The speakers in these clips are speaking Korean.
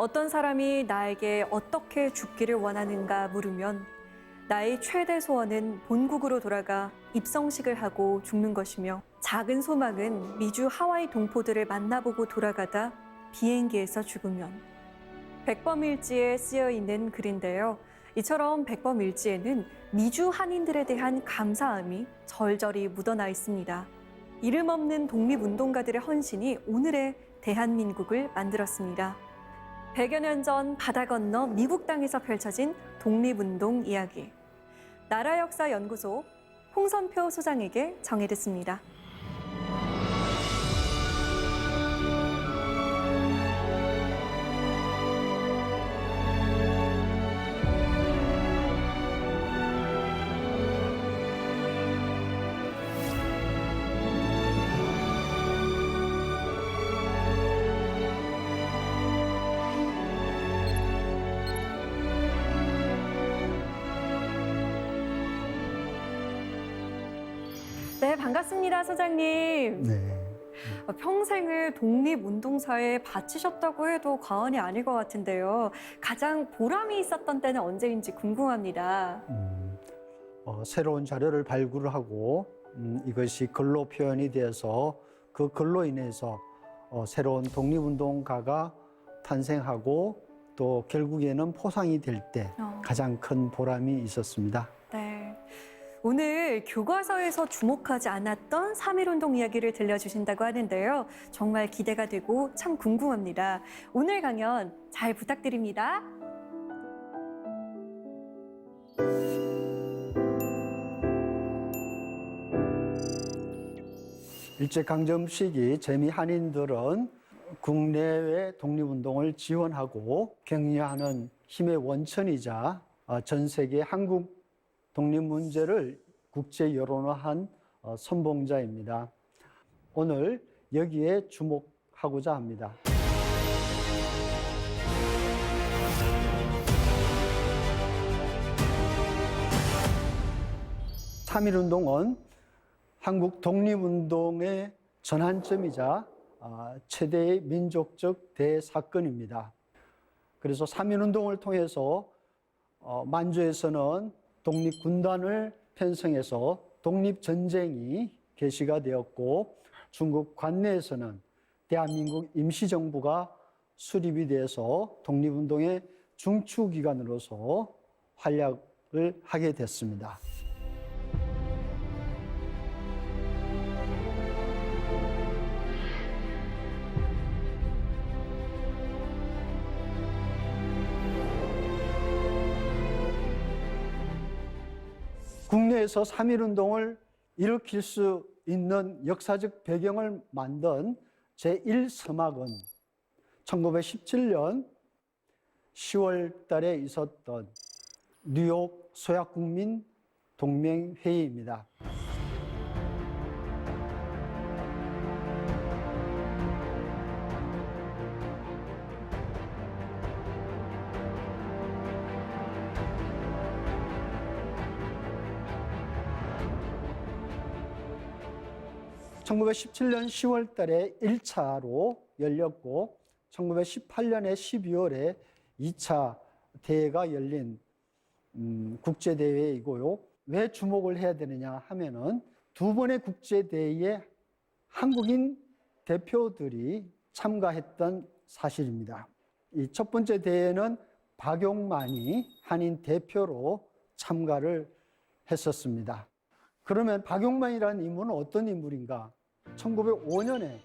어떤 사람이 나에게 어떻게 죽기를 원하는가 물으면 나의 최대 소원은 본국으로 돌아가 입성식을 하고 죽는 것이며 작은 소망은 미주 하와이 동포들을 만나보고 돌아가다 비행기에서 죽으면 백범일지에 쓰여 있는 글인데요. 이처럼 백범일지에는 미주 한인들에 대한 감사함이 절절히 묻어나 있습니다. 이름 없는 독립운동가들의 헌신이 오늘의 대한민국을 만들었습니다. 100여 년 전 바다 건너 미국 땅에서 펼쳐진 독립운동 이야기. 나라역사연구소 홍선표 소장에게 정해 듣습니다. 네, 반갑습니다, 소장님. 네. 평생을 독립운동사에 바치셨다고 해도 과언이 아닐 것 같은데요. 가장 보람이 있었던 때는 언제인지 궁금합니다. 새로운 자료를 발굴하고 이것이 글로 표현이 되어서 그 글로 인해서 새로운 독립운동가가 탄생하고 또 결국에는 포상이 될 때 가장 큰 보람이 있었습니다. 네. 오늘 교과서에서 주목하지 않았던 3.1운동 이야기를 들려주신다고 하는데요. 정말 기대가 되고 참 궁금합니다. 오늘 강연 잘 부탁드립니다. 일제강점 시기 재미 한인들은 국내외 독립운동을 지원하고 격려하는 힘의 원천이자 전 세계 한국 독립 문제를 국제 여론화한 선봉자입니다. 오늘 여기에 주목하고자 합니다. (3.1운동은) 한국 독립운동의 전환점이자 최대의 민족적 대사건입니다. 그래서 (3.1운동을) 통해서 만주에서는 독립군단을 편성해서 독립전쟁이 개시가 되었고 중국 관내에서는 대한민국 임시정부가 수립이 돼서 독립운동의 중추기관으로서 활약을 하게 됐습니다. 국내에서 3.1운동을 일으킬 수 있는 역사적 배경을 만든 제1서막은 1917년 10월 달에 있었던 뉴욕 소약국민 동맹회의입니다. (1917년 10월 달에) 1차로 열렸고 1918년에 12월에 2차 대회가 열린 국제대회이고요. 왜 주목을 해야 되느냐 하면은 두 번의 국제대회에 한국인 대표들이 참가했던 사실입니다. 이 첫 번째 대회는 박용만이 한인 대표로 참가를 했었습니다. 그러면 박용만이라는 인물은 어떤 인물인가? 1905년에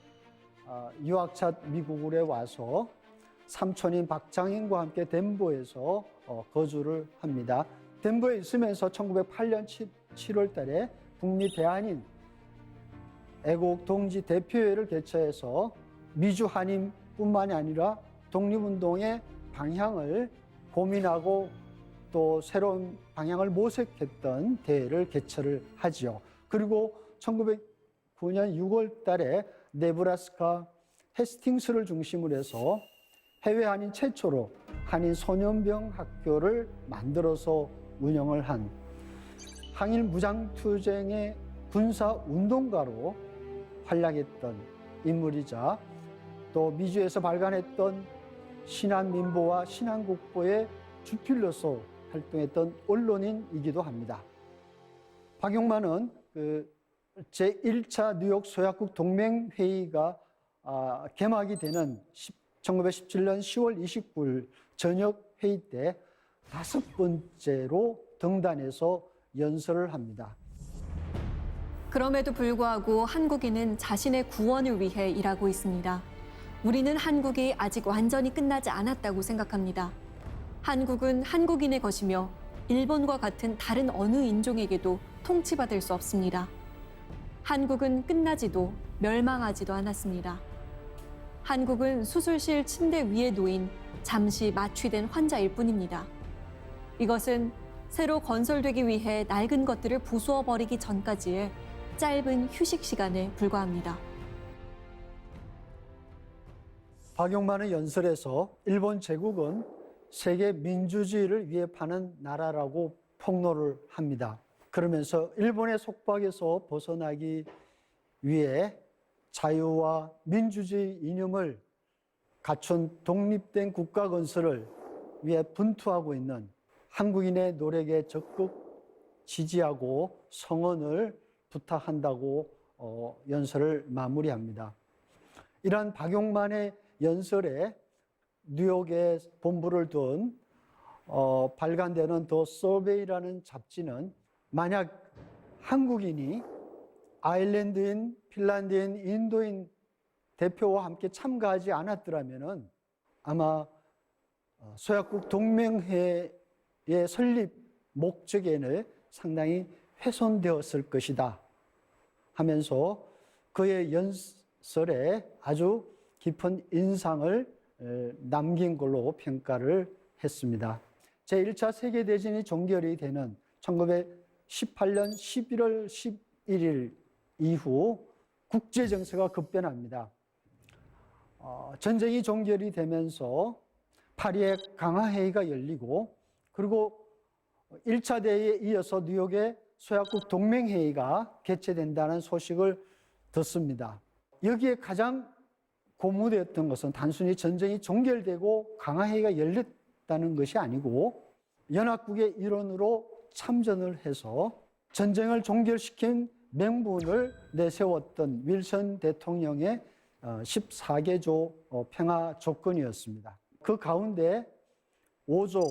유학차 미국에 와서 삼촌인 박장인과 함께 덴버에서 거주를 합니다. 덴버에 있으면서 1908년 7월 달에 북미 대한인 애국 동지 대표회를 개최해서 미주 한인뿐만이 아니라 독립운동의 방향을 고민하고 또 새로운 방향을 모색했던 대회를 개최를 하지요. 그리고 1909년 6월 달에 네브라스카 헤스팅스를 중심으로 해서 해외 한인 최초로 한인 소년병 학교를 만들어서 운영을 한 항일 무장투쟁의 군사운동가로 활약했던 인물이자 또 미주에서 발간했던 신한민보와 신한국보의 주필로서 활동했던 언론인이기도 합니다. 박용만은 제1차 뉴욕 소약국 동맹회의가 개막이 되는 1917년 10월 29일 저녁 회의 때 5번째로 등단해서 연설을 합니다. 그럼에도 불구하고 한국인은 자신의 구원을 위해 일하고 있습니다. 우리는 한국이 아직 완전히 끝나지 않았다고 생각합니다. 한국은 한국인의 것이며 일본과 같은 다른 어느 인종에게도 통치받을 수 없습니다. 한국은 끝나지도 멸망하지도 않았습니다. 한국은 수술실 침대 위에 놓인 잠시 마취된 환자일 뿐입니다. 이것은 새로 건설되기 위해 낡은 것들을 부수어 버리기 전까지의 짧은 휴식 시간에 불과합니다. 박용만의 연설에서 일본 제국은 세계 민주주의를 위협하는 나라라고 폭로를 합니다. 그러면서 일본의 속박에서 벗어나기 위해 자유와 민주주의 이념을 갖춘 독립된 국가 건설을 위해 분투하고 있는 한국인의 노력에 적극 지지하고 성원을 부탁한다고 연설을 마무리합니다. 이러한 박용만의 연설에 뉴욕에 본부를 둔 발간되는 더 서베이라는 잡지는 만약 한국인이 아일랜드인, 핀란드인, 인도인 대표와 함께 참가하지 않았더라면 아마 소약국 동맹회의 설립 목적에는 상당히 훼손되었을 것이다 하면서 그의 연설에 아주 깊은 인상을 남긴 걸로 평가를 했습니다. 제1차 세계대전이 종결이 되는 1918년 11월 11일 이후 국제정세가 급변합니다. 전쟁이 종결이 되면서 파리에 강화회의가 열리고 그리고 1차 대회에 이어서 뉴욕의 소약국 동맹회의가 개최된다는 소식을 듣습니다. 여기에 가장 고무되었던 것은 단순히 전쟁이 종결되고 강화회의가 열렸다는 것이 아니고 연합국의 일원으로 참전을 해서 전쟁을 종결시킨 명분을 내세웠던 윌슨 대통령의 14개조 평화 조건이었습니다. 그 가운데 5조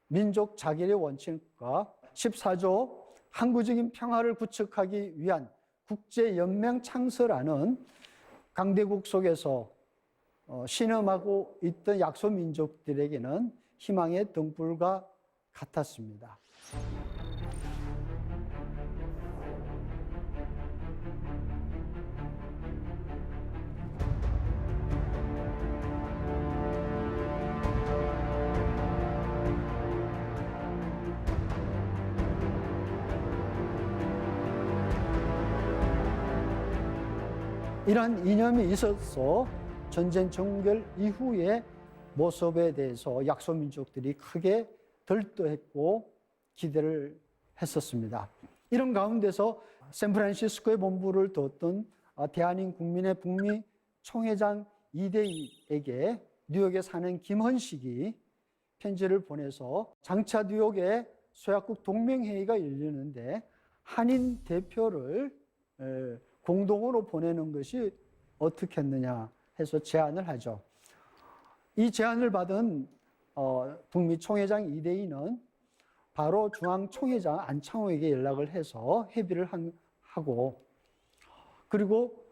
민족 자결의 원칙과 14조 항구적인 평화를 구축하기 위한 국제연맹 창설하는 강대국 속에서 신음하고 있던 약소민족들에게는 희망의 등불과 같았습니다. 이러한 이념이 있어서 전쟁 종결 이후의 모습에 대해서 약소민족들이 크게 들떠했고 기대를 했었습니다. 이런 가운데서 샌프란시스코에 본부를 뒀던 대한민국민의 북미 총회장 이대희에게 뉴욕에 사는 김헌식이 편지를 보내서 장차 뉴욕에 소약국 동맹회의가 열리는데 한인 대표를 공동으로 보내는 것이 어떻겠느냐 해서 제안을 하죠. 이 제안을 받은 북미 총회장 이대희는 바로 중앙 총회장 안창호에게 연락을 해서 협의를 하고 그리고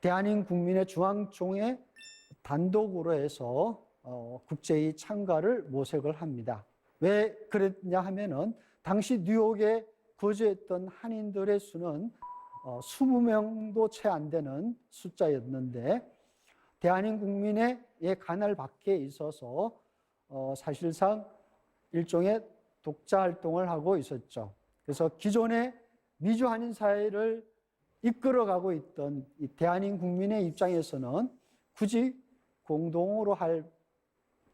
대한민국민의 중앙총회 단독으로 해서 국제회의 참가를 모색을 합니다. 왜 그랬냐 하면은 당시 뉴욕에 거주했던 한인들의 수는 20명도 채 안 되는 숫자였는데 대한민국민의 관할 밖에 있어서 사실상 일종의 독자 활동을 하고 있었죠. 그래서 기존의 미주 한인 사회를 이끌어가고 있던 이 대한민국민의 입장에서는 굳이 공동으로 할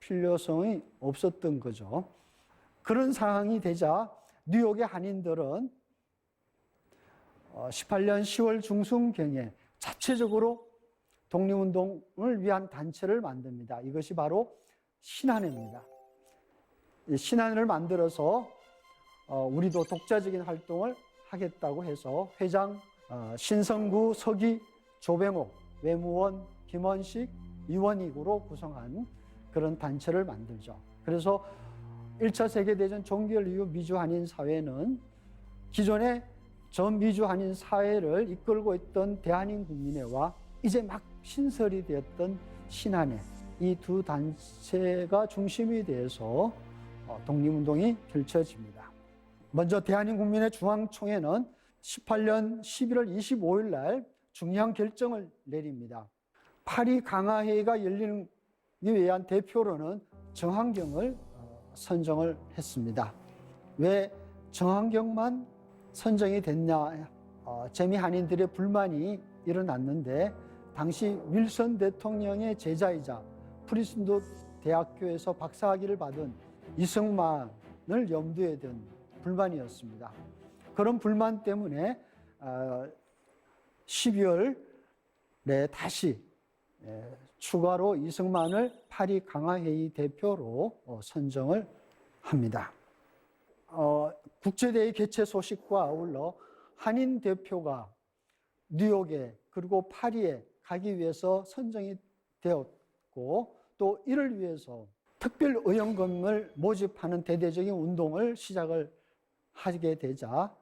필요성이 없었던 거죠. 그런 상황이 되자 뉴욕의 한인들은 18년 10월 중순경에 자체적으로 독립운동을 위한 단체를 만듭니다. 이것이 바로 신한회입니다. 이 신한회를 만들어서 우리도 독자적인 활동을 하겠다고 해서 회장 신성구, 서기, 조병옥, 외무원, 김원식, 이원익으로 구성한 그런 단체를 만들죠. 그래서 1차 세계대전 종결 이후 미주한인 사회는 기존의 전 미주한인 사회를 이끌고 있던 대한인국민회와 이제 막 신설이 되었던 신한회, 이 두 단체가 중심이 돼서 독립운동이 펼쳐집니다. 먼저 대한인국민회 중앙총회는 18년 11월 25일 날 중요한 결정을 내립니다. 파리 강화회의가 열리기 위한 대표로는 정한경을 선정을 했습니다. 왜 정한경만 선정이 됐냐? 재미한인들의 불만이 일어났는데 당시 윌슨 대통령의 제자이자 프린스턴 대학교에서 박사학위를 받은 이승만을 염두에 둔 불만이었습니다. 그런 불만 때문에 12월에 다시 추가로 이승만을 파리 강화회의 대표로 선정을 합니다. 국제대회 개최 소식과 아울러 한인 대표가 뉴욕에 그리고 파리에 가기 위해서 선정이 되었고 또 이를 위해서 특별의원금을 모집하는 대대적인 운동을 시작을 하게 되자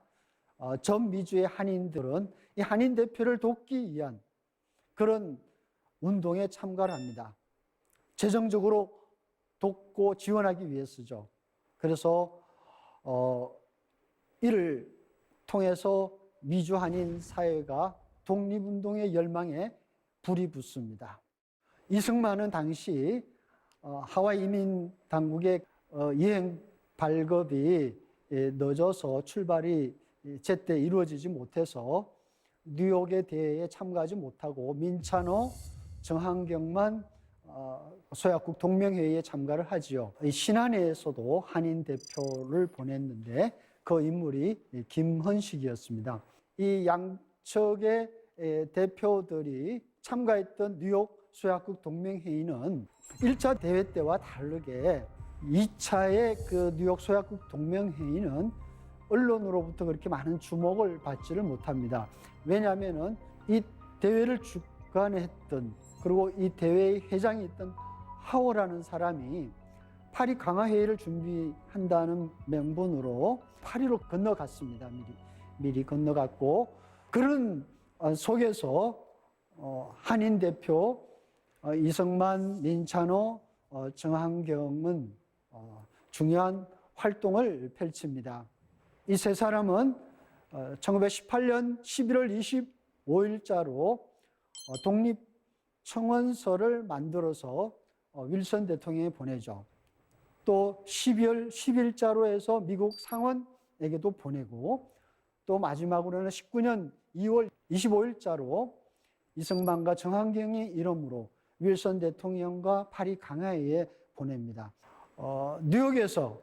전 미주의 한인들은 이 한인 대표를 돕기 위한 그런 운동에 참가를 합니다. 재정적으로 돕고 지원하기 위해서죠. 그래서 이를 통해서 미주 한인 사회가 독립운동의 열망에 불이 붙습니다. 이승만은 당시 하와이 이민 당국의 여행 발급이 늦어서 출발이 제때 이루어지지 못해서 뉴욕의 대회에 참가하지 못하고 민찬호, 정한경만 소약국 동맹회의에 참가를 하지요. 신한회에서도 한인 대표를 보냈는데 그 인물이 김헌식이었습니다. 이 양측의 대표들이 참가했던 뉴욕 소약국 동맹회의는 1차 대회 때와 다르게 2차의 그 뉴욕 소약국 동맹회의는 언론으로부터 그렇게 많은 주목을 받지를 못합니다. 왜냐하면 이 대회를 주관했던 그리고 이 대회의 회장이 있던 하워라는 사람이 파리 강화회의를 준비한다는 명분으로 파리로 건너갔습니다. 미리 건너갔고 그런 속에서 한인 대표 이승만, 민찬호, 정한경은 중요한 활동을 펼칩니다. 이 세 사람은 1918년 11월 25일자로 독립청원서를 만들어서 윌슨 대통령에 보내죠. 또 12월 10일자로 해서 미국 상원에게도 보내고 또 마지막으로는 19년 2월 25일자로 이승만과 정한경의 이름으로 윌슨 대통령과 파리 강화회의에 보냅니다. 뉴욕에서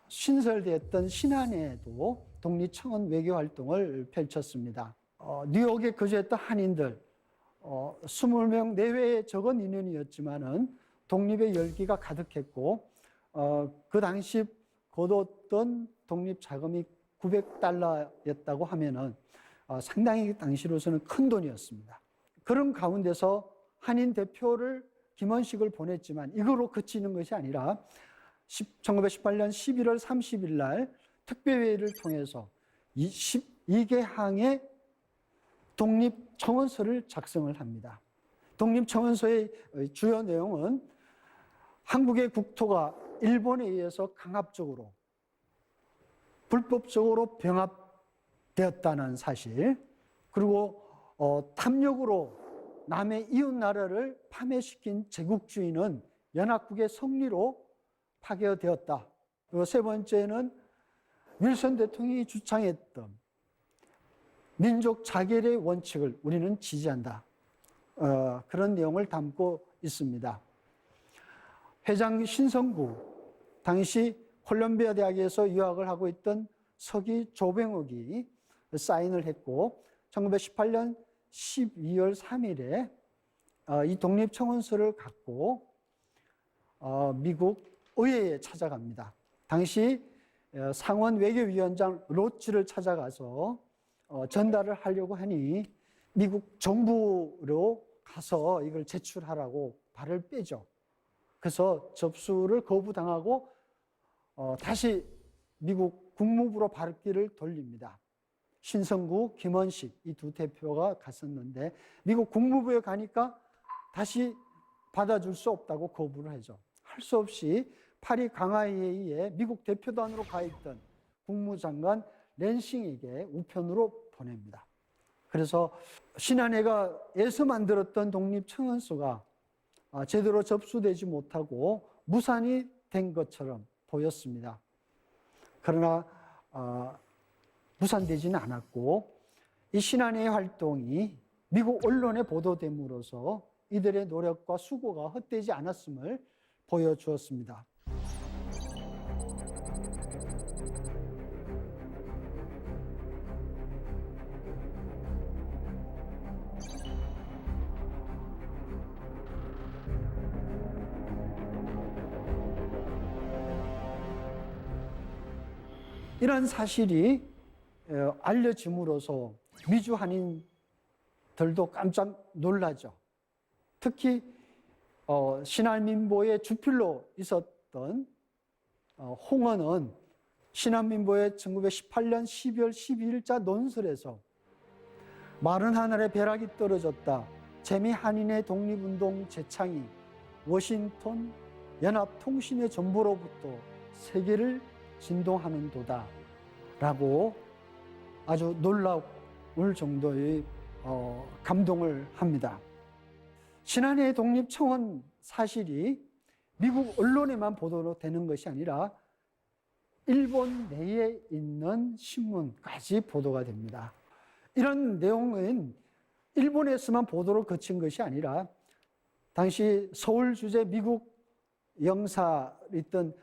신설되었던 신한회도 독립청원 외교활동을 펼쳤습니다. 뉴욕에 거주했던 한인들 20명 내외의 적은 인원이었지만은 독립의 열기가 가득했고 그 당시 거뒀던 독립 자금이 $900였다고 하면은 상당히 당시로서는 큰 돈이었습니다. 그런 가운데서 한인 대표를 김헌식을 보냈지만 이거로 그치는 것이 아니라 1918년 11월 30일 날 특별회의를 통해서 22개항의 독립청원서를 작성을 합니다. 독립청원서의 주요 내용은 한국의 국토가 일본에 의해서 강압적으로 불법적으로 병합되었다는 사실, 그리고 탐욕으로 남의 이웃 나라를 파멸시킨 제국주의는 연합국의 성리로 파괴되었다. 그리고 세 번째는 윌슨 대통령이 주창했던 민족 자결의 원칙을 우리는 지지한다. 그런 내용을 담고 있습니다. 회장 신성구, 당시 콜롬비아 대학에서 유학을 하고 있던 서기 조병옥이 사인을 했고 1918년 12월 3일에 이 독립청원서를 갖고 미국 의회에 찾아갑니다. 당시 상원 외교위원장 로츠를 찾아가서 전달을 하려고 하니 미국 정부로 가서 이걸 제출하라고 발을 빼죠. 그래서 접수를 거부당하고 다시 미국 국무부로 발길을 돌립니다. 신성구, 김원식 이 두 대표가 갔었는데 미국 국무부에 가니까 다시 받아줄 수 없다고 거부를 하죠. 할 수 없이 파리 강화회의에 미국 대표단으로 가 있던 국무장관 랜싱에게 우편으로 보냅니다. 그래서 신한회가 애서 만들었던 독립청원서가 제대로 접수되지 못하고 무산이 된 것처럼 보였습니다. 그러나 무산되지는 않았고 이 신한회의 활동이 미국 언론에 보도됨으로써 이들의 노력과 수고가 헛되지 않았음을 보여주었습니다. 이런 사실이 알려짐으로써 미주 한인들도 깜짝 놀라죠. 특히 신한민보의 주필로 있었던 홍언은 신한민보의 1918년 12월 12일자 논설에서 마른 하늘에 벼락이 떨어졌다. 재미 한인의 독립운동 재창이 워싱턴 연합통신의 정보로부터 세계를 진동하는 도다 라고 아주 놀라울 정도의 감동을 합니다. 신한회의 독립청원 사실이 미국 언론에만 보도되는 것이 아니라 일본 내에 있는 신문까지 보도가 됩니다. 이런 내용은 일본에서만 보도를 거친 것이 아니라 당시 서울 주재 미국 영사였던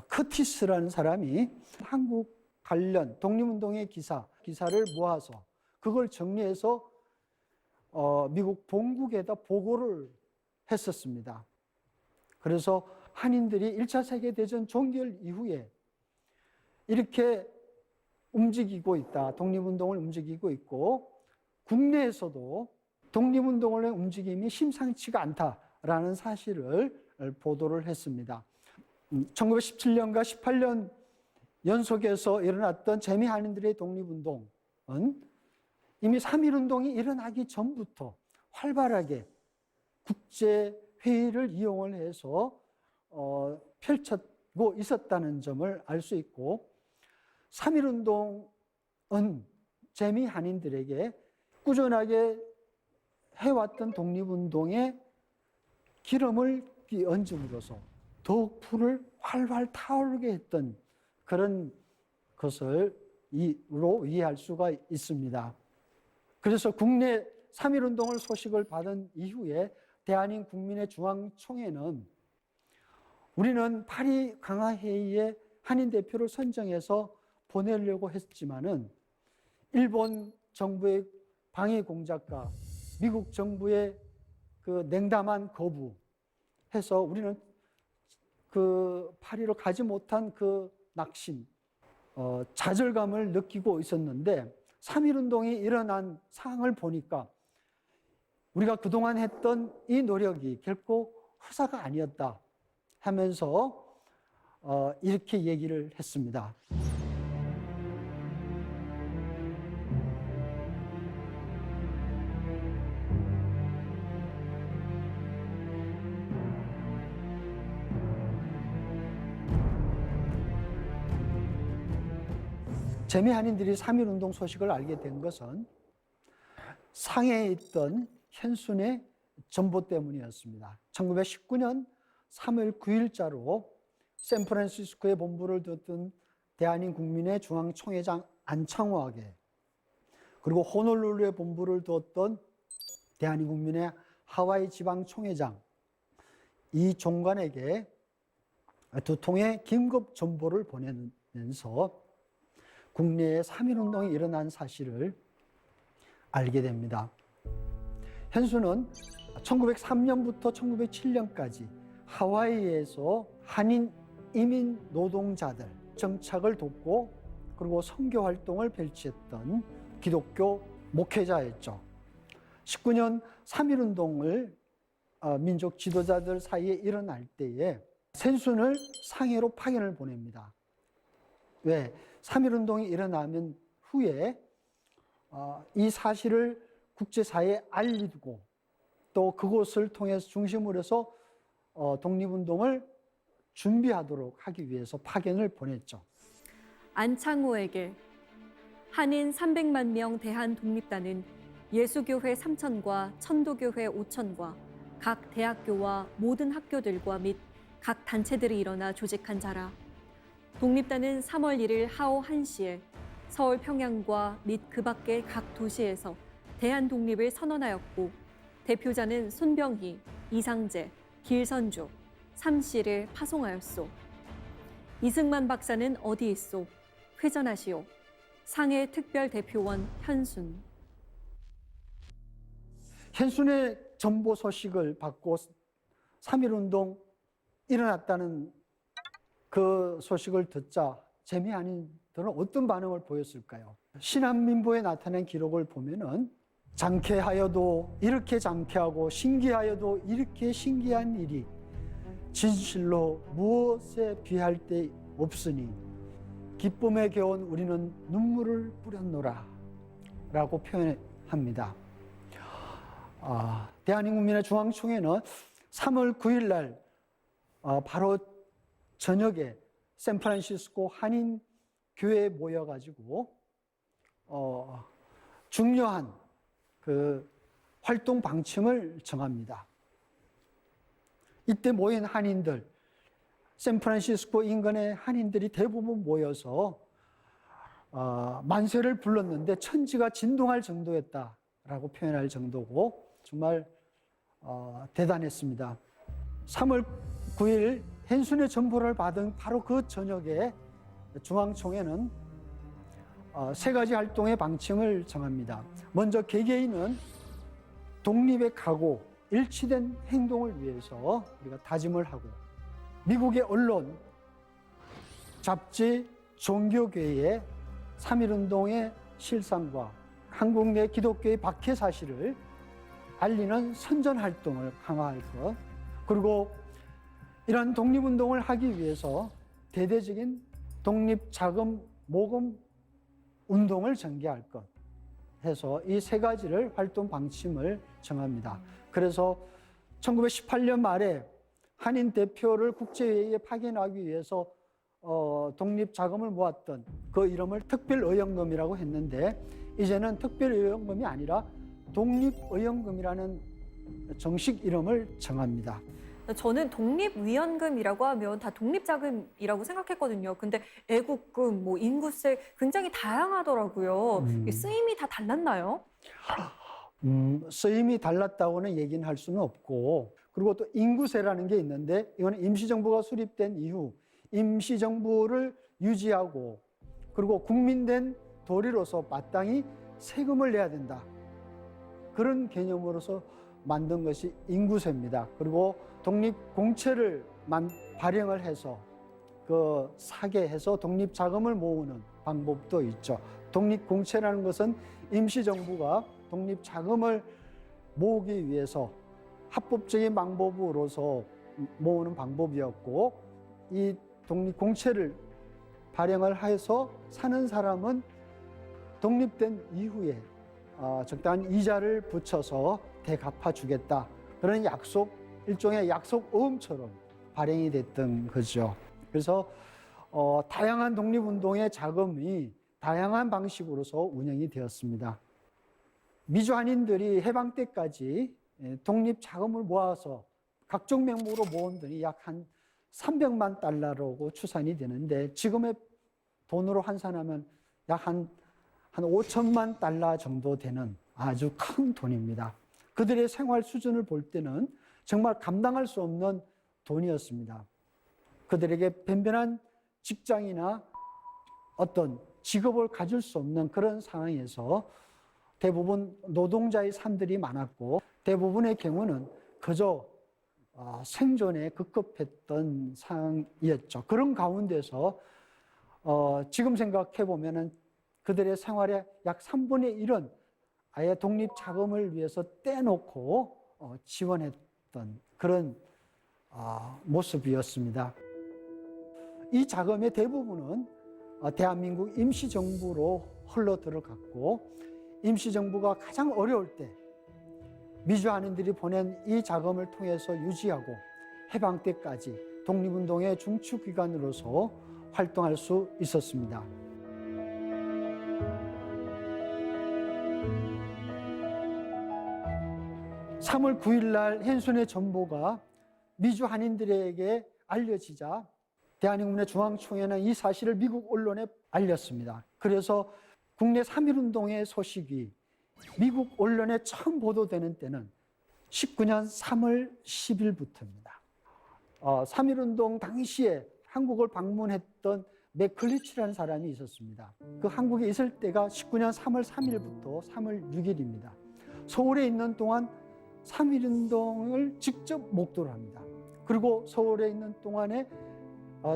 커티스라는 사람이 한국 관련 독립운동의 기사를 모아서 그걸 정리해서 미국 본국에다 보고를 했었습니다. 그래서 한인들이 1차 세계대전 종결 이후에 이렇게 움직이고 있다. 독립운동을 움직이고 있고 국내에서도 독립운동의 움직임이 심상치가 않다라는 사실을 보도를 했습니다. 1917년과 18년 연속해서 일어났던 재미 한인들의 독립운동은 이미 3.1운동이 일어나기 전부터 활발하게 국제회의를 이용을 해서 펼쳤고 있었다는 점을 알 수 있고 3.1운동은 재미 한인들에게 꾸준하게 해왔던 독립운동에 기름을 얹음으로써 더욱 불을 활활 타오르게 했던 그런 것을 이해할 수가 있습니다. 그래서 국내 3.1운동을 소식을 받은 이후에 대한민 국민의 중앙총회는 우리는 파리 강화회의에 한인 대표를 선정해서 보내려고 했지만은 일본 정부의 방해 공작과 미국 정부의 그 냉담한 거부해서 우리는 그 파리로 가지 못한 그 낙심, 좌절감을 느끼고 있었는데 3.1운동이 일어난 상황을 보니까 우리가 그동안 했던 이 노력이 결코 허사가 아니었다 하면서 이렇게 얘기를 했습니다. 재미 한인들이 3.1운동 소식을 알게 된 것은 상해에 있던 현순의 전보 때문이었습니다. 1919년 3월 9일자로 샌프란시스코에 본부를 뒀던 대한민 국민의 중앙총회장 안창호에게 그리고 호놀룰루에 본부를 두었던 대한민 국민의 하와이 지방총회장 이종관에게 두 통의 긴급 전보를 보내면서 국내에 3.1운동이 일어난 사실을 알게 됩니다. 현수는 1903년부터 1907년까지 하와이에서 한인 이민 노동자들 정착을 돕고 그리고 선교 활동을 펼쳤던 기독교 목회자였죠. 19년 3.1운동을 민족 지도자들 사이에 일어날 때에 센순을 상해로 파견을 보냅니다. 왜? 3.1운동이 일어나면 후에 이 사실을 국제사회에 알리고 또 그곳을 통해서 중심으로 해서 독립운동을 준비하도록 하기 위해서 파견을 보냈죠. 안창호에게 한인 300만 명 대한독립단은 예수교회 3천과 천도교회 5천과 각 대학교와 모든 학교들과 및 각 단체들이 일어나 조직한 자라. 독립단은 3월 1일 하오 1시에 서울 평양과 및 그 밖의 각 도시에서 대한독립을 선언하였고 대표자는 손병희, 이상재, 길선주, 삼씨를 파송하였소. 이승만 박사는 어디 있소? 회전하시오. 상해 특별대표원 현순. 현순의 정보 소식을 받고 3.1운동 일어났다는 그 소식을 듣자 재미아닌들은 어떤 반응을 보였을까요? 신한민보에 나타난 기록을 보면은 장쾌하여도 이렇게 장쾌하고 신기하여도 이렇게 신기한 일이 진실로 무엇에 비할 데 없으니 기쁨에 겨운 우리는 눈물을 뿌렸노라 라고 표현합니다. 대한민국민의 중앙총회는 3월 9일 날 바로 저녁에 샌프란시스코 한인 교회에 모여가지고 중요한 그 활동 방침을 정합니다. 이때 모인 한인들, 샌프란시스코 인근의 한인들이 대부분 모여서 만세를 불렀는데 천지가 진동할 정도였다라고 표현할 정도고 정말 대단했습니다. 3월 9일 현순의 전보를 받은 바로 그 저녁에 중앙총회는 세 가지 활동의 방침을 정합니다. 먼저 개개인은 독립의 각오, 일치된 행동을 위해서 우리가 다짐을 하고 미국의 언론, 잡지, 종교계의 3.1운동의 실상과 한국 내 기독교의 박해 사실을 알리는 선전활동을 강화할 것, 그리고 이러한 독립운동을 하기 위해서 대대적인 독립자금 모금 운동을 전개할 것 해서 이 세 가지를 활동 방침을 정합니다. 그래서 1918년 말에 한인 대표를 국제회의에 파견하기 위해서 독립자금을 모았던 그 이름을 특별의원금이라고 했는데 이제는 특별의원금이 아니라 독립의원금이라는 정식 이름을 정합니다. 저는 독립위원금이라고 하면 다 독립자금이라고 생각했거든요. 근데 애국금, 뭐 인구세 굉장히 다양하더라고요. 쓰임이 다 달랐나요? 쓰임이 달랐다고는 얘기는 할 수는 없고, 그리고 또 인구세라는 게 있는데 이거는 임시정부가 수립된 이후 임시정부를 유지하고 그리고 국민된 도리로서 마땅히 세금을 내야 된다. 그런 개념으로서 만든 것이 인구세입니다. 그리고 독립공채를 발행을 해서 그 사게 해서 독립자금을 모으는 방법도 있죠. 독립공채라는 것은 임시정부가 독립자금을 모으기 위해서 합법적인 방법으로서 모으는 방법이었고 이 독립공채를 발행을 해서 사는 사람은 독립된 이후에 적당한 이자를 붙여서 대갚아 주겠다. 그런 약속, 일종의 약속어음처럼 발행이 됐던 거죠. 그래서 다양한 독립운동의 자금이 다양한 방식으로서 운영이 되었습니다. 미주 한인들이 해방 때까지 독립자금을 모아서 각종 명목으로 모은 돈이 약 한 300만 달러라고 추산이 되는데 지금의 돈으로 환산하면 약 한 5천만 달러 정도 되는 아주 큰 돈입니다. 그들의 생활 수준을 볼 때는 정말 감당할 수 없는 돈이었습니다. 그들에게 변변한 직장이나 어떤 직업을 가질 수 없는 그런 상황에서 대부분 노동자의 삶들이 많았고 대부분의 경우는 그저 생존에 급급했던 상황이었죠. 그런 가운데서 지금 생각해 보면은 그들의 생활의 약 3분의 1은 아예 독립 자금을 위해서 떼놓고 지원했던 그런 모습이었습니다. 이 자금의 대부분은 대한민국 임시정부로 흘러 들어갔고 임시정부가 가장 어려울 때 미주 한인들이 보낸 이 자금을 통해서 유지하고 해방 때까지 독립운동의 중추기관으로서 활동할 수 있었습니다. (3월 9일) 날 헨순의 전보가 미주 한인들에게 알려지자 대한민국의 중앙총회는 이 사실을 미국 언론에 알렸습니다. 그래서 국내 3.1운동의 소식이 미국 언론에 처음 보도되는 때는 19년 3월 10일부터입니다. 3.1운동 당시에 한국을 방문했던 맥클리치라는 사람이 있었습니다. 그 한국에 있을 때가 19년 3월 3일부터 3월 6일입니다. 서울에 있는 동안 3.1운동을 직접 목도를 합니다. 그리고 서울에 있는 동안에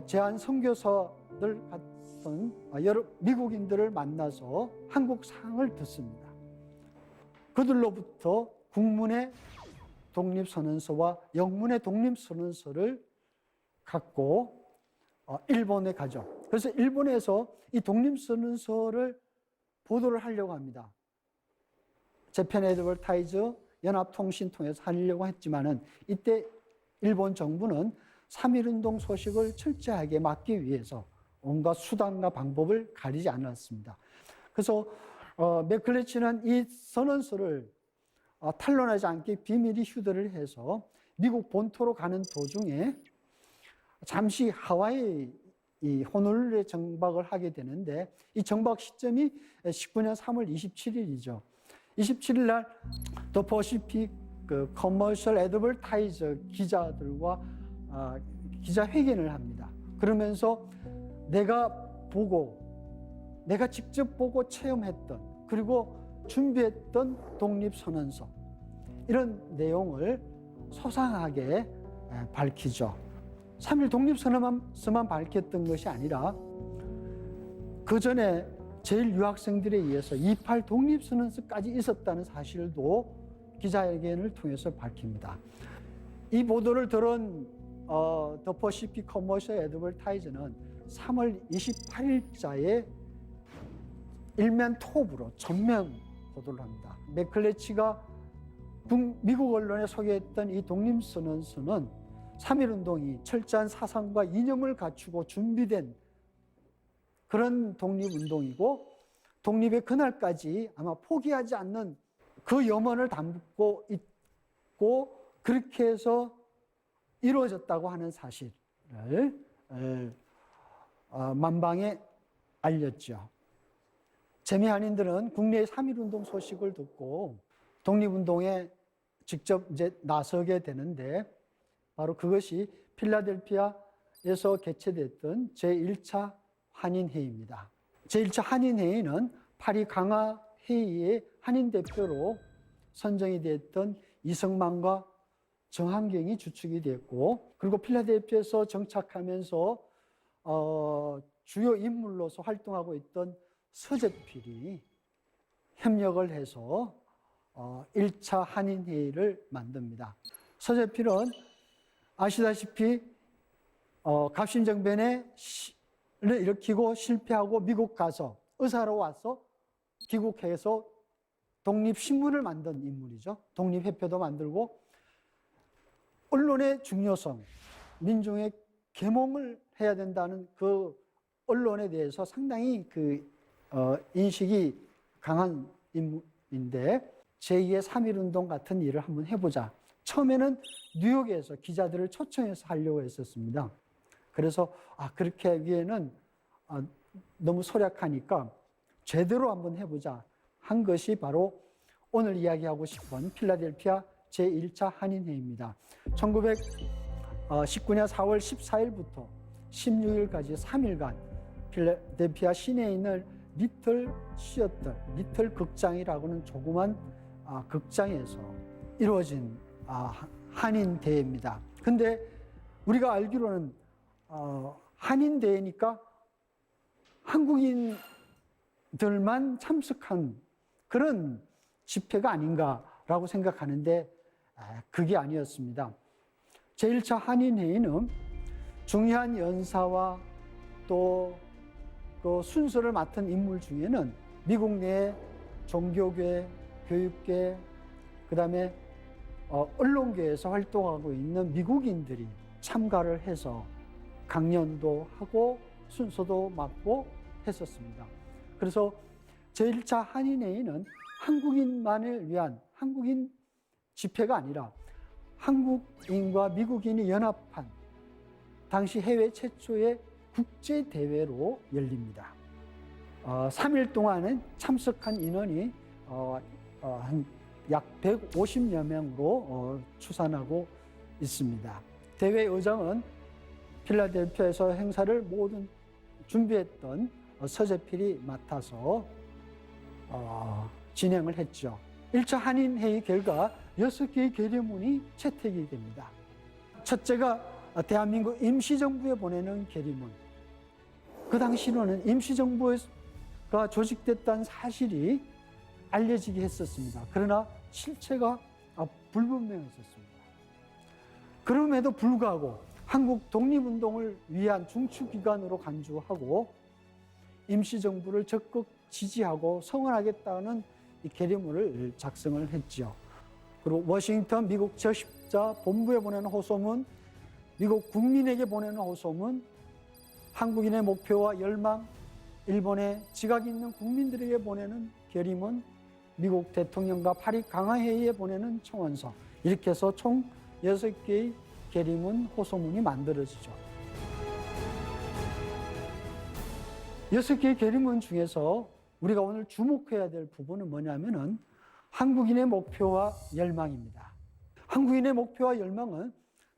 제한 선교사들 같은 여러 미국인들을 만나서 한국 상을 듣습니다. 그들로부터 국문의 독립선언서와 영문의 독립선언서를 갖고 일본에 가죠. 그래서 일본에서 이 독립선언서를 보도를 하려고 합니다. 재팬 애드버타이즈 연합통신 통해서 하려고 했지만은 이때 일본 정부는 3.1운동 소식을 철저하게 막기 위해서 온갖 수단과 방법을 가리지 않았습니다. 그래서 맥클리치는 이 선언서를 탄론하지 않게 비밀리 휴대를 해서 미국 본토로 가는 도중에 잠시 하와이 이 호놀룰루에 정박을 하게 되는데 이 정박 시점이 19년 3월 27일이죠. 27일 날 더 퍼시픽 커머셜 애드버타이저 기자들과 기자회견을 합니다. 그러면서 내가 직접 보고 체험했던 그리고 준비했던 독립선언서 이런 내용을 소상하게 밝히죠. 3.1 독립선언서만 밝혔던 것이 아니라 그 전에 제1유학생들에 의해서 2.8 독립선언서까지 있었다는 사실도 기자회견을 통해서 밝힙니다. 이 보도를 들은 더 퍼시픽 커머셜 애드버타이저는 3월 28일자에 일면 톱으로 전면 보도를 합니다. 맥클레치가 미국 언론에 소개했던 이 독립선언서는 3.1운동이 철저한 사상과 이념을 갖추고 준비된 그런 독립운동이고 독립의 그날까지 아마 포기하지 않는 그 염원을 담고 있고 그렇게 해서 이루어졌다고 하는 사실을 만방에 알렸죠. 재미 한인들은 국내의 3.1운동 소식을 듣고 독립운동에 직접 이제 나서게 되는데 바로 그것이 필라델피아에서 개최됐던 제1차 한인회의입니다. 제1차 한인회의는 파리 강화회의의 한인 대표로 선정이 됐던 이성만과 정한경이 주축이 됐고 그리고 필라델피아에서 정착하면서 주요 인물로서 활동하고 있던 서재필이 협력을 해서 1차 한인회의를 만듭니다. 서재필은 아시다시피 갑신정변을 일으키고 실패하고 미국 가서 의사로 와서 귀국해서 독립신문을 만든 인물이죠. 독립회표도 만들고 언론의 중요성, 민중의 계몽을 해야 된다는 그 언론에 대해서 상당히 인식이 강한 인물인데 제2의 3.1운동 같은 일을 한번 해보자. 처음에는 뉴욕에서 기자들을 초청해서 하려고 했었습니다. 그래서 그렇게 하기에는 너무 소략하니까 제대로 한번 해보자 한 것이 바로 오늘 이야기하고 싶은 필라델피아 제1차 한인회의입니다. 1919년 4월 14일부터 16일까지 3일간 필라델피아 시내에 있는 리틀 시어터, 리틀 극장이라고는 조그만 극장에서 이루어진 한인대회입니다. 근데 우리가 알기로는 한인대회니까 한국인들만 참석한 그런 집회가 아닌가라고 생각하는데 그게 아니었습니다. 제1차 한인회의는 중요한 연사와 또 그 순서를 맡은 인물 중에는 미국 내 종교계, 교육계, 그다음에 언론계에서 활동하고 있는 미국인들이 참가를 해서 강연도 하고 순서도 맡고 했었습니다. 그래서 제1차 한인회의는 한국인만을 위한 한국인 집회가 아니라 한국인과 미국인이 연합한 당시 해외 최초의 국제대회로 열립니다. 3일 동안은 참석한 인원이 약 150여 명으로 추산하고 있습니다. 대회 의장은 필라델피아에서 행사를 모든 준비했던 서재필이 맡아서 진행을 했죠. 1차 한인회의 결과 6개의 결의문이 채택이 됩니다. 첫째가 대한민국 임시정부에 보내는 결의문. 그 당시로는 임시정부가 조직됐다는 사실이 알려지게 했었습니다. 그러나 실체가 불분명했었습니다. 그럼에도 불구하고 한국 독립운동을 위한 중추기관으로 간주하고 임시정부를 적극 지지하고 성원하겠다는 이 결의문을 작성을 했죠. 그리고 워싱턴 미국 적십자 본부에 보내는 호소문, 미국 국민에게 보내는 호소문, 한국인의 목표와 열망, 일본의 지각 있는 국민들에게 보내는 결의문, 미국 대통령과 파리 강화회의에 보내는 청원서, 이렇게 해서 총 6개의 결의문, 호소문이 만들어지죠. 6개의 결의문 중에서 우리가 오늘 주목해야 될 부분은 뭐냐면은 한국인의 목표와 열망입니다. 한국인의 목표와 열망은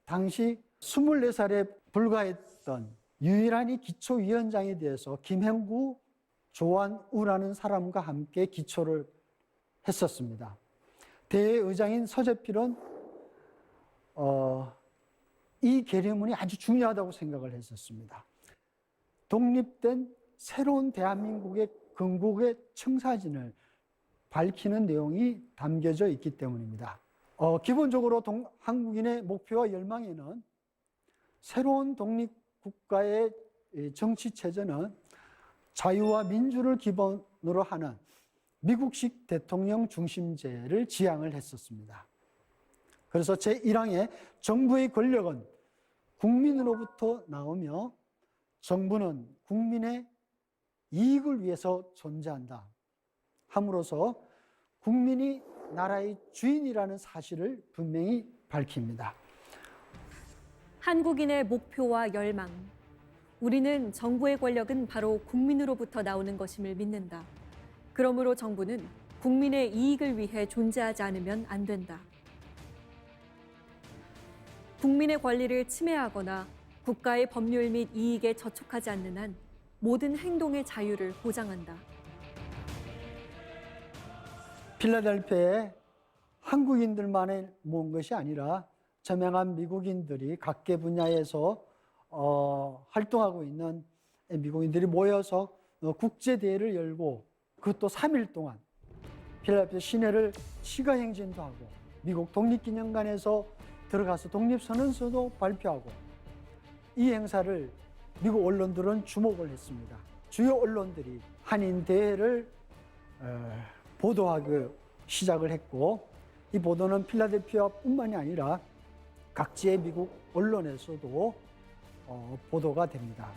당시 24살에 불과했던 유일한 기초위원장에 대해서 김행구, 조한우라는 사람과 함께 기초를 했었습니다. 대의장인 서재필은 이 결의문이 아주 중요하다고 생각을 했었습니다. 독립된 새로운 대한민국의 건국의 청사진을 밝히는 내용이 담겨져 있기 때문입니다. 기본적으로 한국인의 목표와 열망에는 새로운 독립국가의 정치체제는 자유와 민주를 기본으로 하는 미국식 대통령 중심제를 지향을 했었습니다. 그래서 제1항에 정부의 권력은 국민으로부터 나오며 정부는 국민의 이익을 위해서 존재한다 함으로써 국민이 나라의 주인이라는 사실을 분명히 밝힙니다. 한국인의 목표와 열망. 우리는 정부의 권력은 바로 국민으로부터 나오는 것임을 믿는다. 그러므로 정부는 국민의 이익을 위해 존재하지 않으면 안 된다. 국민의 권리를 침해하거나 국가의 법률 및 이익에 저촉하지 않는 한 모든 행동의 자유를 보장한다. 필라델피아에 한국인들만을 모은 것이 아니라 저명한 미국인들이 각계 분야에서 활동하고 있는 미국인들이 모여서 국제대회를 열고 그것도 3일 동안 필라델피아 시내를 시가행진도 하고 미국 독립기념관에서 들어가서 독립선언서도 발표하고 이 행사를 미국 언론들은 주목을 했습니다. 주요 언론들이 한인대회를 보도하기 시작을 했고 이 보도는 필라델피아뿐만이 아니라 각지의 미국 언론에서도 보도가 됩니다.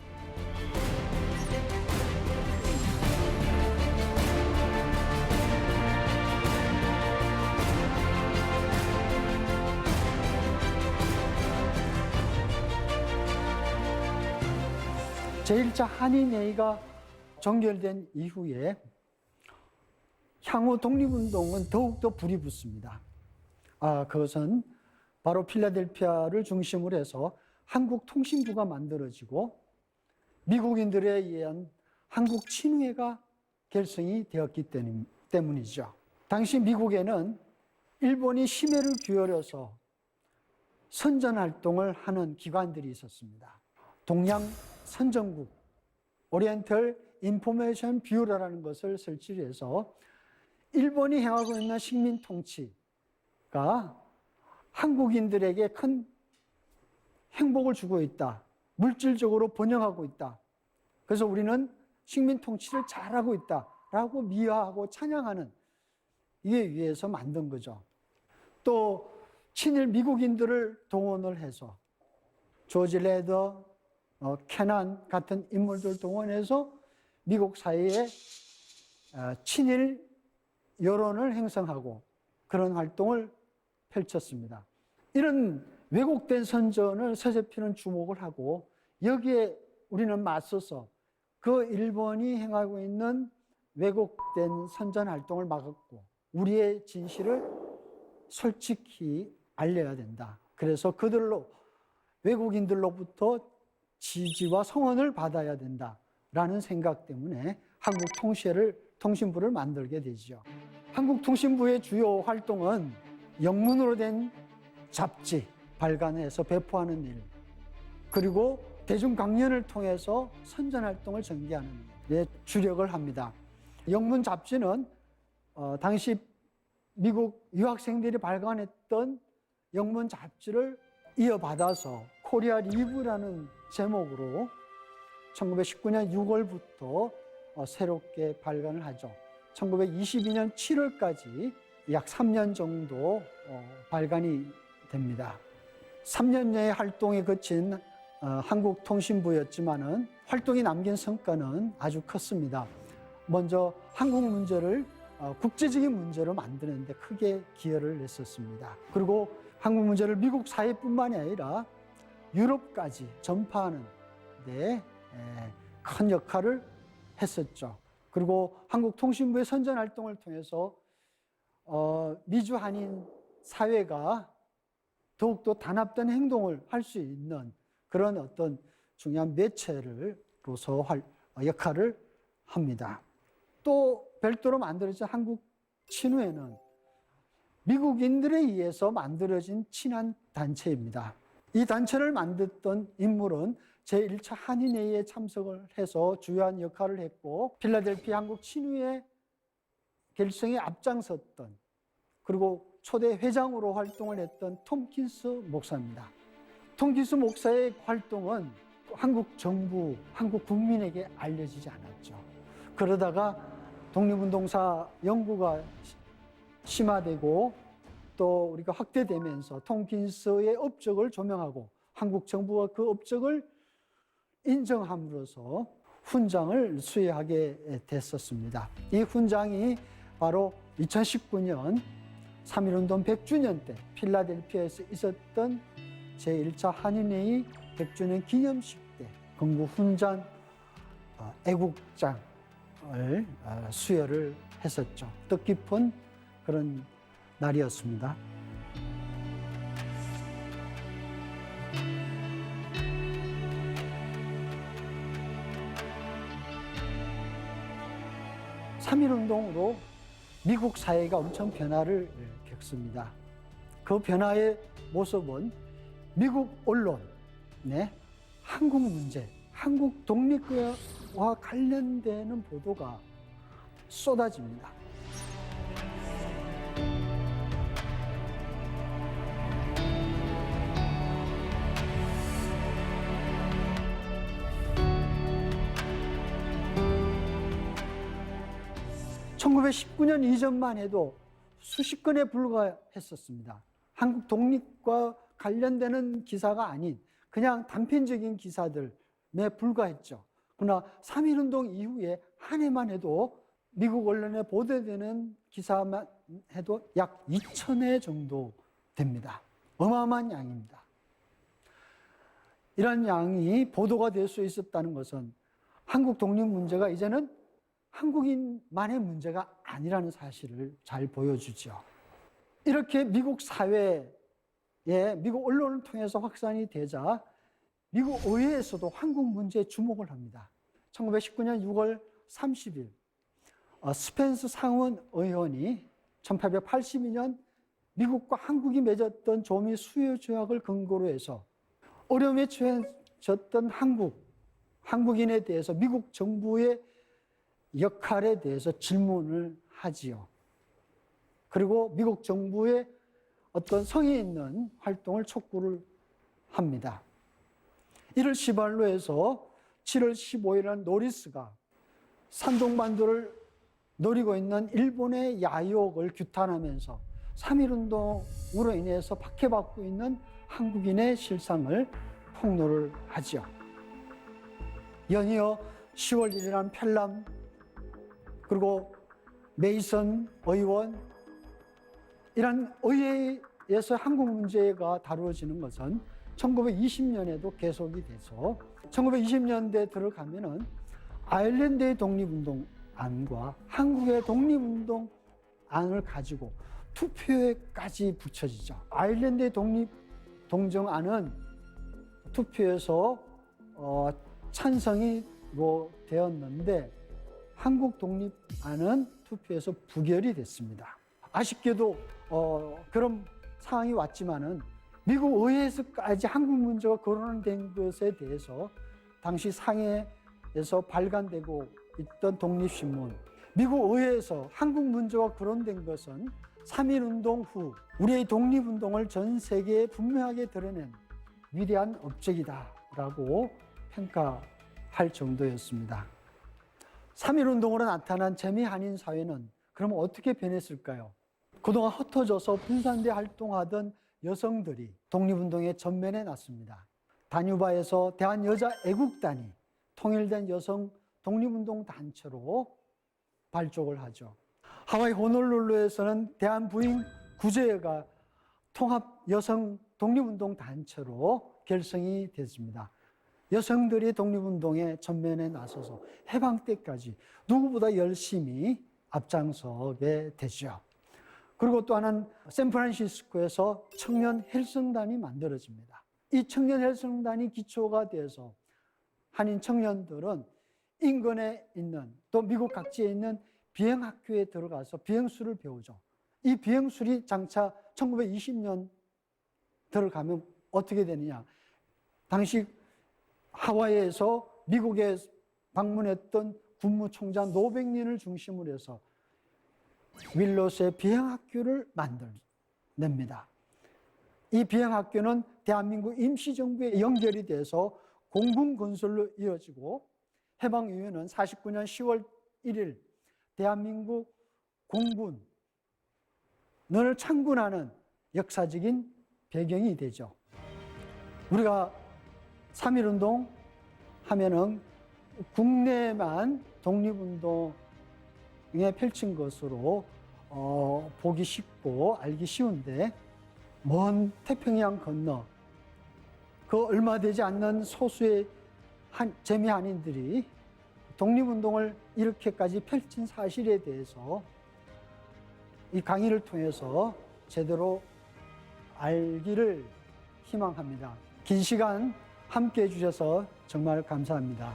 제1차 한인회의가 종결된 이후에 향후 독립운동은 더욱더 불이 붙습니다. 그것은 바로 필라델피아를 중심으로 해서 한국통신부가 만들어지고 미국인들에 의한 한국 친회가 결성이 되었기 때문이죠. 당시 미국에는 일본이 심혈을 기울여서 선전 활동을 하는 기관들이 있었습니다. 동양 선전국, 오리엔털 인포메이션 뷰러라는 것을 설치해서 일본이 행하고 있는 식민 통치가 한국인들에게 큰 행복을 주고 있다. 물질적으로 번영하고 있다. 그래서 우리는 식민 통치를 잘하고 있다라고 미화하고 찬양하는 이에 위해서 만든 거죠. 또 친일 미국인들을 동원을 해서 조지 레더, 캐난 같은 인물들 동원해서 미국 사회에 친일 여론을 형성하고 그런 활동을 펼쳤습니다. 이런 왜곡된 선전을 서재필은 주목을 하고 여기에 우리는 맞서서 그 일본이 행하고 있는 왜곡된 선전 활동을 막았고 우리의 진실을 솔직히 알려야 된다. 그래서 그들로 외국인들로부터 지지와 성원을 받아야 된다라는 생각 때문에 한국통신부를 만들게 되죠. 한국통신부의 주요 활동은 영문으로 된 잡지 발간해서 배포하는 일, 그리고 대중 강연을 통해서 선전 활동을 전개하는 일에 주력을 합니다. 영문 잡지는 당시 미국 유학생들이 발간했던 영문 잡지를 이어받아서 코리아 리브라는 제목으로 1919년 6월부터 새롭게 발간을 하죠. 1922년 7월까지 약 3년 정도 발간이 됩니다. 3년여의 활동에 거친 한국통신부였지만은 활동이 남긴 성과는 아주 컸습니다. 먼저 한국 문제를 국제적인 문제로 만드는 데 크게 기여를 했었습니다. 그리고 한국 문제를 미국 사회뿐만이 아니라 유럽까지 전파하는 데 큰 역할을 했었죠. 그리고 한국통신부의 선전 활동을 통해서 미주 한인 사회가 더욱더 단합된 행동을 할 수 있는 그런 어떤 중요한 매체로서 역할을 합니다. 또 별도로 만들어진 한국 친후회는 미국인들에 의해서 만들어진 친한 단체입니다. 이 단체를 만들었던 인물은 제1차 한인회의에 참석을 해서 주요한 역할을 했고 필라델피아 한국 친후회 결성에 앞장섰던 그리고 초대 회장으로 활동을 했던 톰킨스 목사입니다. 톰킨스 목사의 활동은 한국 정부, 한국 국민에게 알려지지 않았죠. 그러다가 독립운동사 연구가 심화되고 또 우리가 확대되면서 톰킨스의 업적을 조명하고 한국 정부가 그 업적을 인정함으로써 훈장을 수여하게 됐었습니다. 이 훈장이 바로 2019년 3.1운동 100주년 때 필라델피아에서 있었던 제1차 한인회의 100주년 기념식 때 건국 훈장 애국장을 수여를 했었죠. 뜻깊은 그런 날이었습니다. (3.1운동으로) 미국 사회가 엄청 변화를 겪습니다. 그 변화의 모습은 미국 언론, 한국 문제, 한국 독립과 관련되는 보도가 쏟아집니다. (1919년) 이전만 해도 수십 건에 불과했었습니다. 한국 독립과 관련되는 기사가 아닌 그냥 단편적인 기사들에 불과했죠. 그러나 3.1운동 이후에 한 해만 해도 미국 언론에 보도되는 기사만 해도 약 2,000회 정도 됩니다. 어마어마한 양입니다. 이런 양이 보도가 될 수 있었다는 것은 한국 독립 문제가 이제는 한국인만의 문제가 아니라는 사실을 잘 보여주죠. 이렇게 미국 사회에 미국 언론을 통해서 확산이 되자 미국 의회에서도 한국 문제에 주목을 합니다. 1919년 6월 30일 스펜스 상원 의원이 1882년 미국과 한국이 맺었던 조미 수요 조약을 근거로 해서 어려움에 처해졌던 한국인에 대해서 미국 정부의 역할에 대해서 질문을 하지요. 그리고 미국 정부의 어떤 성의 있는 활동을 촉구를 합니다. 이를 시발로 해서 7월 15일은 노리스가 산동반도를 노리고 있는 일본의 야욕을 규탄하면서 3.1운동으로 인해서 박해받고 있는 한국인의 실상을 폭로를 하죠. 연이어 10월 1일은 펠람, 그리고 메이선 의원, 이런 의회에서 한국 문제가 다루어지는 것은 1920년에도 계속이 돼서 1920년대 들어가면은 아일랜드의 독립운동안과 한국의 독립운동안을 가지고 투표에까지 붙여지죠. 아일랜드의 독립동정안은 투표에서 찬성이 되었는데 한국 독립안은 투표에서 부결이 됐습니다. 아쉽게도 그런 상황이 왔지만은 미국 의회에서까지 한국 문제가 거론된 것에 대해서 당시 상해에서 발간되고 있던 독립신문, 미국 의회에서 한국 문제가 거론된 것은 3.1운동 후 우리의 독립운동을 전 세계에 분명하게 드러낸 위대한 업적이다라고 평가할 정도였습니다. 3.1운동으로 나타난 재미 한인 사회는 그럼 어떻게 변했을까요? 그동안 흩어져서 분산돼 활동하던 여성들이 독립운동의 전면에 났습니다. 다뉴바에서 대한여자애국단이 통일된 여성 독립운동 단체로 발족을 하죠. 하와이 호놀룰루에서는 대한부인 구제회가 통합 여성 독립운동 단체로 결성이 됐습니다. 여성들이 독립운동의 전면에 나서서 해방 때까지 누구보다 열심히 앞장서게 되죠. 그리고 또 하나는 샌프란시스코에서 청년 헬성단이 만들어집니다. 이 청년 헬성단이 기초가 돼서 한인 청년들은 인근에 있는 또 미국 각지에 있는 비행학교에 들어가서 비행술을 배우죠. 이 비행술이 장차 1920년 들어가면 어떻게 되느냐. 당시 하와이에서 미국에 방문했던 국무총장 노백린을 중심으로 해서 윌로스의 비행학교를 만들어냅니다. 이 비행학교는 대한민국 임시정부에 연결이 돼서 공군 건설로 이어지고 해방 이후에는 49년 10월 1일 대한민국 공군을 창군하는 역사적인 배경이 되죠. 우리가 3.1운동 하면은 국내만 독립운동에 펼친 것으로 보기 쉽고 알기 쉬운데 먼 태평양 건너 그 얼마 되지 않는 소수의 재미 한인들이 독립운동을 이렇게까지 펼친 사실에 대해서 이 강의를 통해서 제대로 알기를 희망합니다. 긴 시간 함께 해주셔서 정말 감사합니다.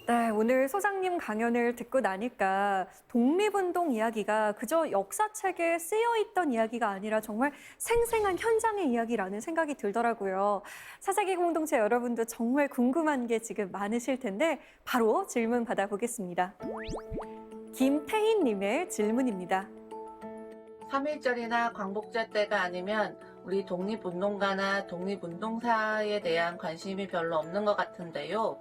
네, 오늘 소장님 강연을 듣고 나니까 독립운동 이야기가 그저 역사책에 쓰여있던 이야기가 아니라 정말 생생한 현장의 이야기라는 생각이 들더라고요. 사사기 공동체 여러분도 정말 궁금한 게 지금 많으실 텐데 바로 질문 받아보겠습니다. 김태희님의 질문입니다. 3.1절이나 광복절 때가 아니면 우리 독립운동가나 독립운동사에 대한 관심이 별로 없는 것 같은데요.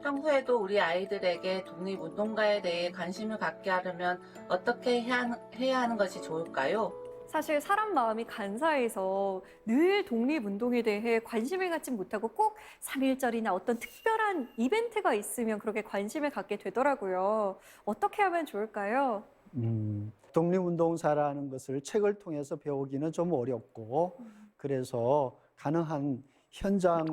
평소에도 우리 아이들에게 독립운동가에 대해 관심을 갖게 하려면 어떻게 해야 하는 것이 좋을까요? 사실 사람 마음이 간사해서 늘 독립운동에 대해 관심을 갖지 못하고 꼭 3.1절이나 어떤 특별한 이벤트가 있으면 그렇게 관심을 갖게 되더라고요. 어떻게 하면 좋을까요? 독립운동사라는 것을 책을 통해서 배우기는 좀 어렵고 그래서 가능한 현장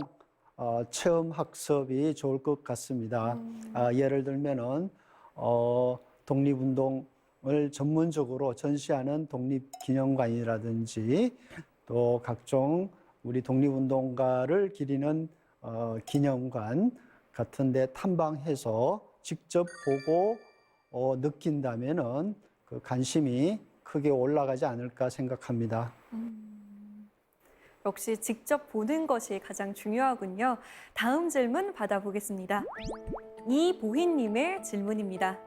체험 학습이 좋을 것 같습니다. 예를 들면은 독립운동 전문적으로 전시하는 독립기념관이라든지 또 각종 우리 독립운동가를 기리는 기념관 같은 데 탐방해서 직접 보고 느낀다면은 그 관심이 크게 올라가지 않을까 생각합니다. 역시 직접 보는 것이 가장 중요하군요. 다음 질문 받아보겠습니다. 이보희님의 질문입니다.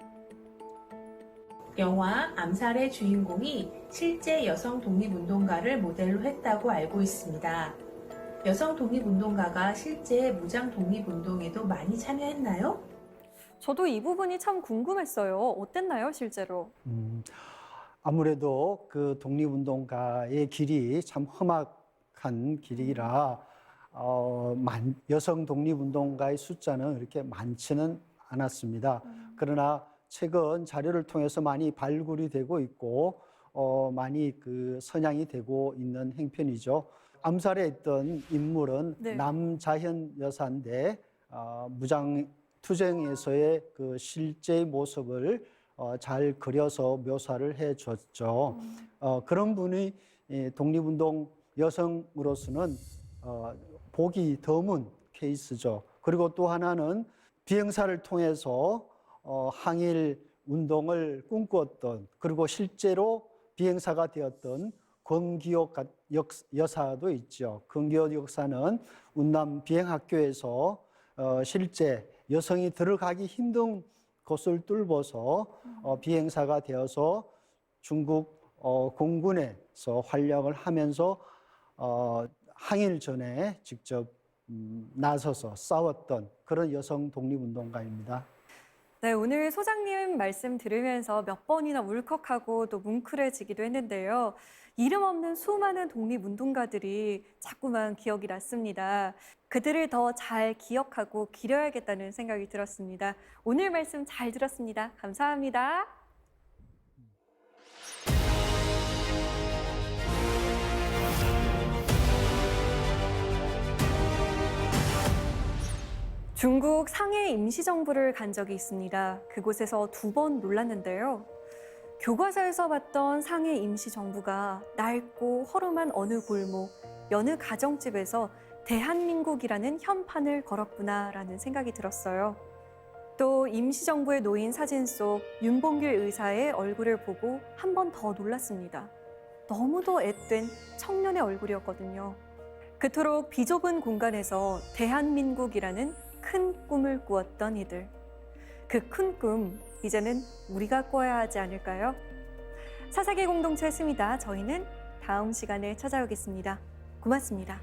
영화 암살의 주인공이 실제 여성 독립운동가를 모델로 했다고 알고 있습니다. 여성 독립운동가가 실제 무장 독립운동에도 많이 참여했나요? 저도 이 부분이 참 궁금했어요. 어땠나요, 실제로? 아무래도 그 독립운동가의 길이 참 험악한 길이라 여성 독립운동가의 숫자는 그렇게 많지는 않았습니다. 그러나 최근 자료를 통해서 많이 발굴이 되고 있고 많이 그 선양이 되고 있는 행편이죠. 암살에 있던 인물은 네. 남자현 여사인데 무장 투쟁에서의 그 실제 모습을 잘 그려서 묘사를 해줬죠. 그런 분이 독립운동 여성으로서는 보기 드문 케이스죠. 그리고 또 하나는 비행사를 통해서 항일 운동을 꿈꾸었던 그리고 실제로 비행사가 되었던 권기옥 여사도 있죠. 권기옥 여사는 운남 비행학교에서 실제 여성이 들어가기 힘든 곳을 뚫어서 비행사가 되어서 중국 공군에서 활약을 하면서 항일 전에 직접 나서서 싸웠던 그런 여성 독립운동가입니다. 네, 오늘 소장님 말씀 들으면서 몇 번이나 울컥하고 또 뭉클해지기도 했는데요. 이름 없는 수많은 독립운동가들이 자꾸만 기억이 났습니다. 그들을 더 잘 기억하고 기려야겠다는 생각이 들었습니다. 오늘 말씀 잘 들었습니다. 감사합니다. 중국 상해 임시정부를 간 적이 있습니다. 그곳에서 2번 놀랐는데요. 교과서에서 봤던 상해 임시정부가 낡고 허름한 어느 골목, 여느 가정집에서 대한민국이라는 현판을 걸었구나라는 생각이 들었어요. 또 임시정부에 놓인 사진 속 윤봉길 의사의 얼굴을 보고 한 번 더 놀랐습니다. 너무도 앳된 청년의 얼굴이었거든요. 그토록 비좁은 공간에서 대한민국이라는 큰 꿈을 꾸었던 이들. 그 큰 꿈, 이제는 우리가 꿔야 하지 않을까요? 사사기 공동체 스미다. 저희는 다음 시간에 찾아오겠습니다. 고맙습니다.